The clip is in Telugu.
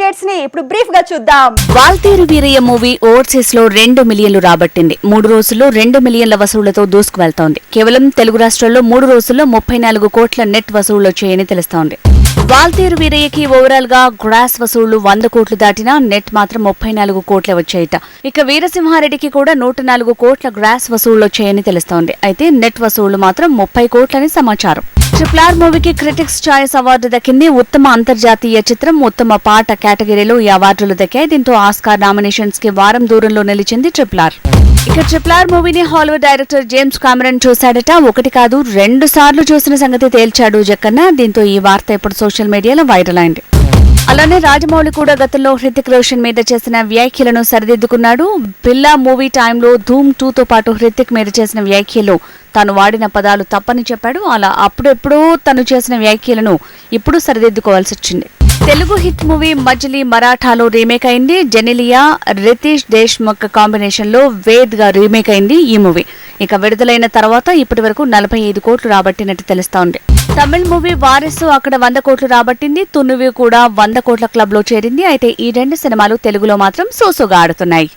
అప్డేట్స్ ని ఇప్పుడు బ్రీఫ్ గా చూద్దాం. వాల్తేరు వీరయ్య మూవీ ఓవర్సీస్ లో 2 మిలియన్లు రాబట్టింది. 3 రోజుల్లో 2 మిలియన్ల వసూళ్లతో దూసుకు వెళ్తోంది. కేవలం తెలుగు రాష్ట్రాల్లో 3 రోజుల్లో 34 కోట్ల నెట్ వసూళ్లు వచ్చాయని తెలుస్తోంది. వాల్తేరు వీరయ్యకి ఓవరాల్ గా గ్రాస్ వసూళ్లు 100 కోట్లు దాటినా నెట్ మాత్రం 34 కోట్లే వచ్చాయట. ఇక వీరసింహారెడ్డికి కూడా 104 కోట్ల గ్రాస్ వసూళ్లు వచ్చాయని తెలుస్తోంది. అయితే నెట్ వసూళ్లు మాత్రం 30 కోట్లని సమాచారం. RRR మూవీకి క్రిటిక్స్ చాయిస్ అవార్డు దక్కింది. ఉత్తమ అంతర్జాతీయ చిత్రం, ఉత్తమ పాట కేటగిరీలో ఈ అవార్డులు దక్కాయి. దీంతో ఆస్కార్ నామినేషన్స్ కి వారం దూరంలో నిలిచింది RRR. ఇక RRR మూవీని హాలీవుడ్ డైరెక్టర్ జేమ్స్ కామెరన్ చూశాడట. 1 కాదు 2 సార్లు చూసిన సంగతి తేల్చాడు జక్కన్న. దీంతో ఈ వార్త ఇప్పుడు సోషల్ మీడియాలో వైరల్ అయింది. అలానే రాజమౌళి కూడా గతంలో హృతిక్ రోషన్ మీద చేసిన వ్యాఖ్యలను సరిదిద్దుకున్నాడు. బిల్లా మూవీ టైంలో ధూమ్ 2తో పాటు హృతిక్ మీద చేసిన వ్యాఖ్యలు తాను వాడిన పదాలు తప్పని చెప్పాడు. అలా అప్పుడెప్పుడూ తను చేసిన వ్యాఖ్యలను ఇప్పుడు సరిదిద్దుకోవాల్సి వచ్చింది. తెలుగు హిట్ మూవీ మజిలీ మరాఠాలో రీమేక్ అయింది. జెనిలియా, రితీష్ దేశ్ముఖ్ కాంబినేషన్ లో వేద్ గా రీమేక్ అయింది ఈ మూవీ. ఇక విడుదలైన తర్వాత ఇప్పటి వరకు 45 కోట్లు రాబట్టినట్టు తెలుస్తోంది. తమిళ మూవీ వారిసు అక్కడ 100 కోట్లు రాబట్టింది. తునువి కూడా 100 కోట్ల క్లబ్ లో చేరింది. అయితే ఈ 2 సినిమాలు తెలుగులో మాత్రం సోసోగా ఆడుతున్నాయి.